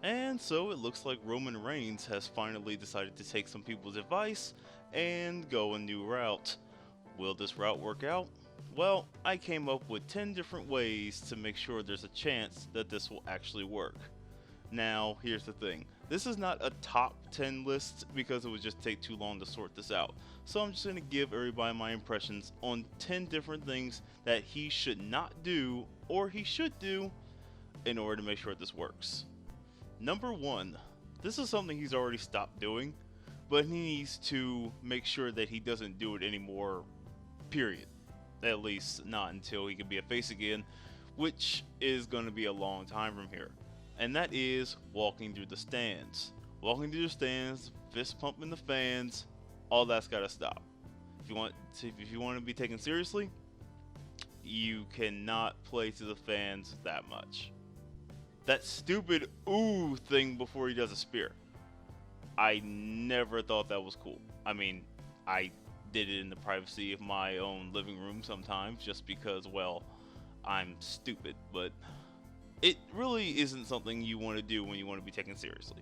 And so it looks like Roman Reigns has finally decided to take some people's advice and go a new route. Will this route work out? Well, I came up with 10 different ways to make sure there's a chance that this will actually work. Now, here's the thing. This is not a top 10 list because it would just take too long to sort this out. So I'm just going to give everybody my impressions on 10 different things that he should not do or he should do in order to make sure this works. Number 1. This is something he's already stopped doing, but he needs to make sure that he doesn't do it anymore, period. At least not until he can be a face again, which is going to be a long time from here. And that is walking through the stands. Walking through the stands, fist pumping the fans, all that's got to stop. If you want to be taken seriously, you cannot play to the fans that much. That stupid ooh thing before he does a spear. I never thought that was cool. I mean, I did it in the privacy of my own living room sometimes just because, well, I'm stupid, but it really isn't something you want to do when you want to be taken seriously.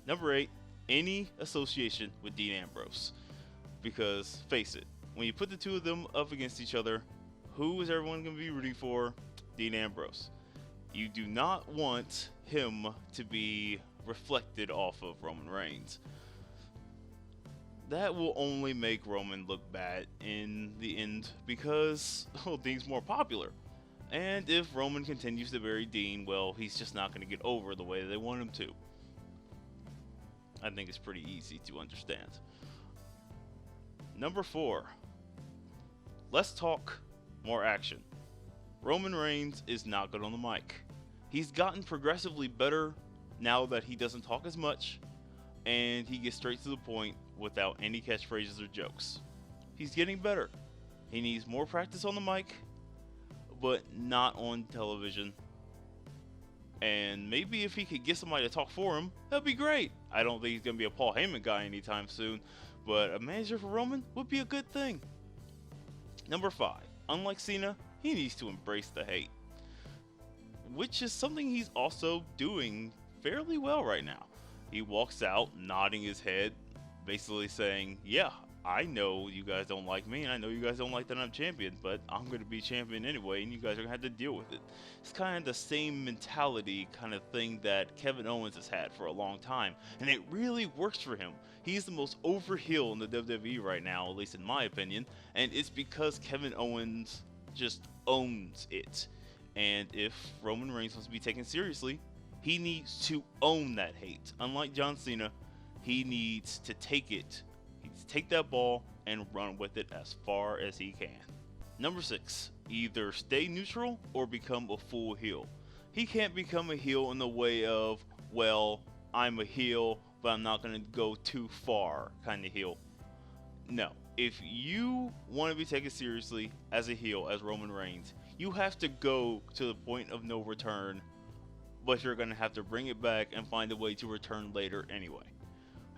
Number 8, any association with Dean Ambrose. Because, face it, when you put the two of them up against each other, who is everyone going to be rooting for? Dean Ambrose. You do not want him to be reflected off of Roman Reigns. That will only make Roman look bad in the end because, well, Dean's more popular. And if Roman continues to bury Dean, well, he's just not going to get over the way they want him to. I think it's pretty easy to understand. Number 4. Let's talk more action. Roman Reigns is not good on the mic. He's gotten progressively better now that he doesn't talk as much, and he gets straight to the point without any catchphrases or jokes. He's getting better. He needs more practice on the mic, but not on television. And maybe if he could get somebody to talk for him, that'd be great. I don't think he's going to be a Paul Heyman guy anytime soon, but a manager for Roman would be a good thing. Number 5. Unlike Cena, he needs to embrace the hate, which is something he's also doing fairly well right now. He walks out nodding his head, basically saying, yeah, I know you guys don't like me, and I know you guys don't like that I'm champion, but I'm going to be champion anyway, and you guys are going to have to deal with it. It's kind of the same mentality kind of thing that Kevin Owens has had for a long time, and it really works for him. He's the most over heel in the WWE right now, at least in my opinion, and it's because Kevin Owens just owns it. And if Roman Reigns wants to be taken seriously, he needs to own that hate. Unlike John Cena, he needs to take it. He needs to take that ball and run with it as far as he can. Number 6, either stay neutral or become a full heel. He can't become a heel in the way of, well, I'm a heel, but I'm not going to go too far kind of heel. No. If you want to be taken seriously as a heel, as Roman Reigns, you have to go to the point of no return, but you're going to have to bring it back and find a way to return later anyway.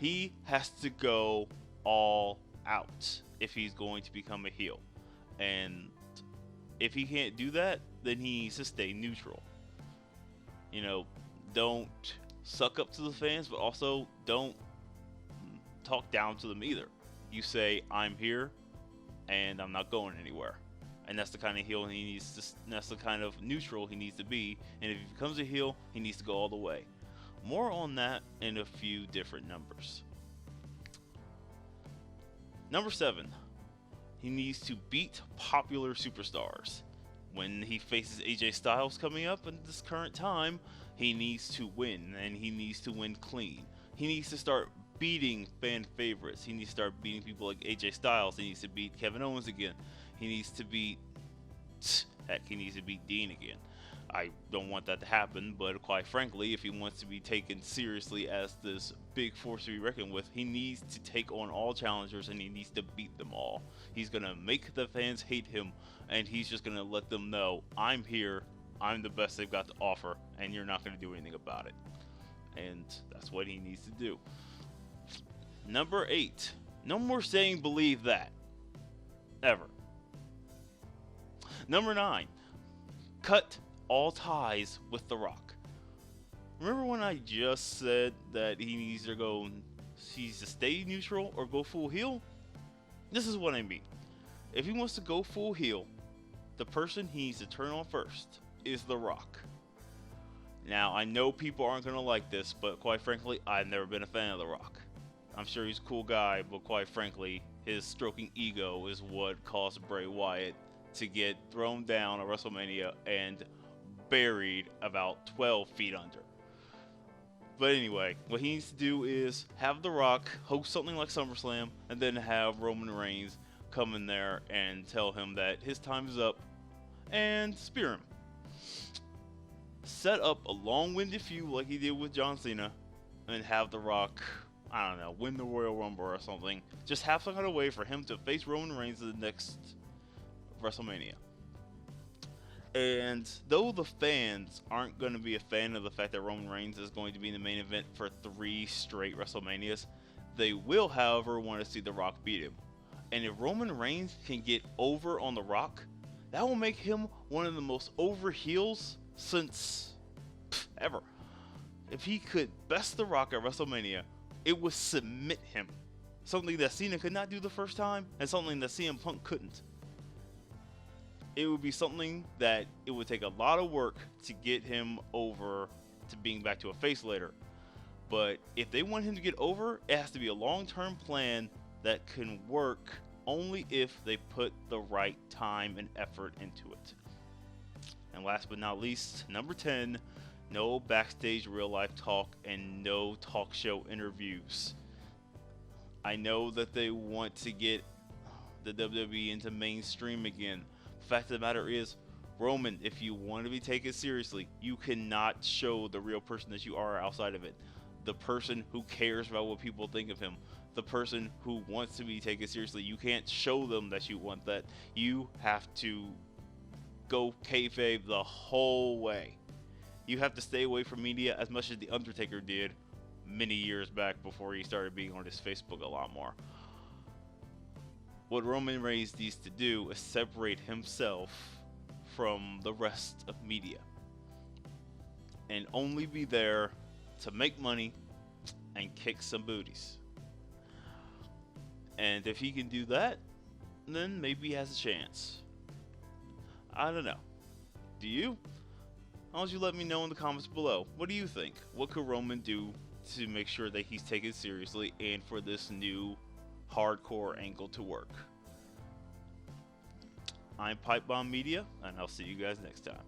He has to go all out if he's going to become a heel. And if he can't do that, then he needs to stay neutral. You know, don't suck up to the fans, but also don't talk down to them either. You say, I'm here and I'm not going anywhere. And that's the kind of heel he needs to, that's the kind of neutral he needs to be. And if he becomes a heel, he needs to go all the way. More on that in a few different numbers. Number 7, he needs to beat popular superstars. When he faces AJ Styles coming up in this current time, he needs to win, and he needs to win clean. He needs to start beating fan favorites. He needs to start beating people like AJ Styles. He needs to beat Kevin Owens again. He needs to beat, heck, he needs to beat Dean again. I don't want that to happen, but quite frankly, if he wants to be taken seriously as this big force to be reckoned with, he needs to take on all challengers and he needs to beat them all. He's going to make the fans hate him, and he's just going to let them know, I'm here, I'm the best they've got to offer, and you're not going to do anything about it. And that's what he needs to do. Number 8, no more saying believe that. Ever. Number 9, cut all ties with The Rock. Remember when I just said that he needs to go, he needs to stay neutral or go full heel? This is what I mean. If he wants to go full heel, the person he needs to turn on first is The Rock. Now, I know people aren't going to like this, but quite frankly, I've never been a fan of The Rock. I'm sure he's a cool guy, but quite frankly, his stroking ego is what caused Bray Wyatt to get thrown down at WrestleMania and buried about 12 feet under. But anyway, what he needs to do is have The Rock host something like SummerSlam and then have Roman Reigns come in there and tell him that his time is up and spear him. Set up a long-winded feud like he did with John Cena and have The Rock, I don't know, win the Royal Rumble or something. Just have some kind of way for him to face Roman Reigns in the next WrestleMania. And though the fans aren't going to be a fan of the fact that Roman Reigns is going to be in the main event for 3 straight WrestleManias, they will, however, want to see The Rock beat him. And if Roman Reigns can get over on The Rock, that will make him one of the most over heels since ever. If he could best The Rock at WrestleMania, it would submit him. Something that Cena could not do the first time, and something that CM Punk couldn't. It would be something that it would take a lot of work to get him over to being back to a face later. But if they want him to get over, it has to be a long-term plan that can work only if they put the right time and effort into it. And last but not least, number 10, no backstage real life talk and no talk show interviews. I know that they want to get the WWE into mainstream again. The fact of the matter is, Roman, if you want to be taken seriously, you cannot show the real person that you are outside of it. The person who cares about what people think of him. The person who wants to be taken seriously. You can't show them that you want that. You have to go kayfabe the whole way. You have to stay away from media as much as The Undertaker did many years back before he started being on his Facebook a lot more. What Roman Reigns needs to do is separate himself from the rest of media and only be there to make money and kick some booties. And if he can do that, then maybe he has a chance. I don't know. Do you? Why don't you let me know in the comments below? What do you think? What could Roman do to make sure that he's taken seriously and for this new hardcore angle to work? I'm Pipe Bomb Media, and I'll see you guys next time.